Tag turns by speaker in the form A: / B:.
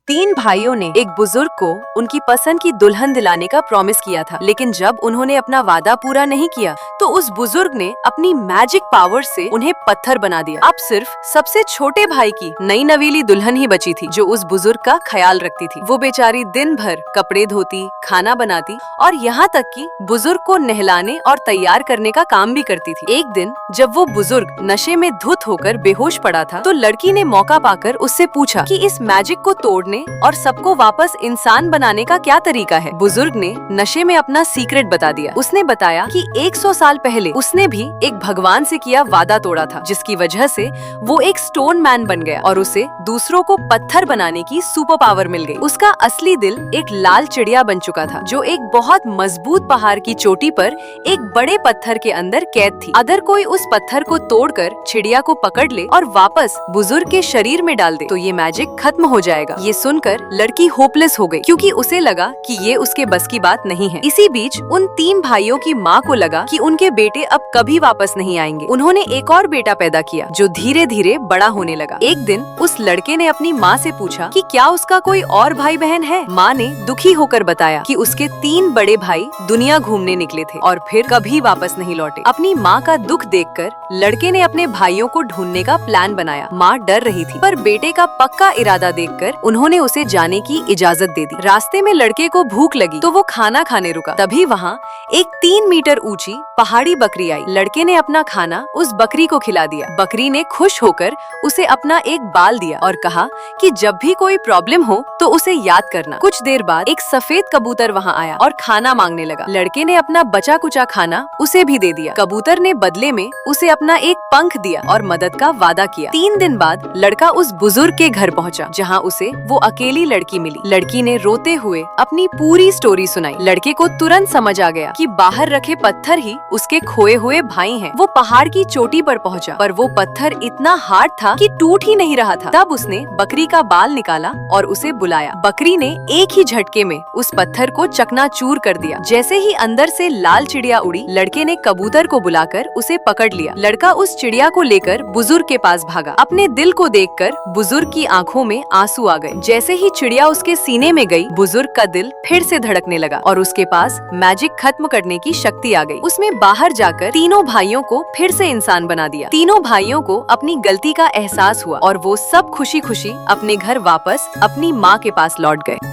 A: तीन भाइयों ने एक बुजुर्ग को उनकी पसंद की दुल्हन दिलाने का प्रॉमिस किया था, लेकिन जब उन्होंने अपना वादा पूरा नहीं किया तो उस बुजुर्ग ने अपनी मैजिक पावर से उन्हें पत्थर बना दिया। अब सिर्फ सबसे छोटे भाई की नई नवीली दुल्हन ही बची थी जो उस बुजुर्ग का ख्याल रखती थी। वो बेचारी दिन भर कपड़े धोती, खाना बनाती और यहाँ तक कि बुजुर्ग को नहलाने और तैयार करने का काम भी करती थी। एक दिन जब वो बुजुर्ग नशे में धुत होकर बेहोश पड़ा था तो लड़की ने मौका पाकर उससे पूछा कि इस मैजिक को तोड़ने और सबको वापस इंसान बनाने का क्या तरीका है। बुजुर्ग ने नशे में अपना सीक्रेट बता दिया। उसने बताया कि 100 साल पहले उसने भी एक भगवान से किया वादा तोड़ा था, जिसकी वजह से वो एक स्टोन मैन बन गया और उसे दूसरों को पत्थर बनाने की सुपर पावर मिल गई। उसका असली दिल एक लाल चिड़िया बन चुका था जो एक बहुत मजबूत पहाड़ की चोटी पर एक बड़े पत्थर के अंदर कैद थी। अगर कोई उस पत्थर को तोड़कर चिड़िया को पकड़ ले और वापस बुजुर्ग के शरीर में डाल दे तो ये मैजिक खत्म हो जाएगा। ये सुनकर लड़की होपलेस हो गई क्योंकि उसे लगा कि ये उसके बस की बात नहीं है। इसी बीच उन तीन भाइयों की माँ को लगा कि उनके बेटे अब कभी वापस नहीं आएंगे। उन्होंने एक और बेटा पैदा किया जो धीरे धीरे बड़ा होने लगा। एक दिन उस लड़के ने अपनी माँ से पूछा कि क्या उसका कोई और भाई बहन है। माँ ने दुखी होकर बताया कि उसके तीन बड़े भाई दुनिया घूमने निकले थे और फिर कभी वापस नहीं लौटे। अपनी माँ का दुख देखकर लड़के ने अपने भाइयों को ढूंढने का प्लान बनाया। माँ डर रही थी पर बेटे का पक्का इरादा देखकर उन्होंने उसे जाने की इजाजत दे दी। रास्ते में लड़के को भूख लगी तो वो खाना खाने रुका। तभी वहाँ एक 3 मीटर ऊंची पहाड़ी बकरी आई। लड़के ने अपना खाना उस बकरी को खिला दिया। बकरी ने खुश होकर उसे अपना एक बाल दिया और कहा कि जब भी कोई प्रॉब्लम हो तो उसे याद करना। कुछ देर बाद एक सफेद कबूतर वहाँ आया और खाना मांगने लगा। लड़के ने अपना बचा कुचा खाना उसे भी दे दिया। कबूतर ने बदले में उसे अपना एक पंख दिया और मदद का वादा किया। 3 दिन बाद लड़का उस बुजुर्ग के घर पहुँचा जहाँ उसे वो अकेली लड़की मिली। लड़की ने रोते हुए अपनी पूरी स्टोरी सुनाई। लड़के को तुरंत समझ आ गया कि बाहर रखे पत्थर ही उसके खोए हुए भाई हैं। वो पहाड़ की चोटी पर पहुंचा पर वो पत्थर इतना हार्ड था कि टूट ही नहीं रहा था। तब उसने बकरी का बाल निकाला और उसे बुलाया। बकरी ने एक ही झटके में उस पत्थर को चकनाचूर कर दिया। जैसे ही अंदर से लाल चिड़िया उड़ी, लड़के ने कबूतर को बुलाकर उसे पकड़ लिया। लड़का उस चिड़िया को लेकर बुजुर्ग के पास भागा। अपने दिल को देखकर बुजुर्ग की आंखों में आंसू आ गए। जैसे ही चिड़िया उसके सीने में गई, बुजुर्ग का दिल फिर से धड़कने लगा और उसके पास मैजिक खत्म करने की शक्ति आ गई। उसने बाहर जाकर तीनों भाइयों को फिर से इंसान बना दिया। तीनों भाइयों को अपनी गलती का एहसास हुआ और वो सब खुशी खुशी अपने घर वापस अपनी माँ के पास लौट गए।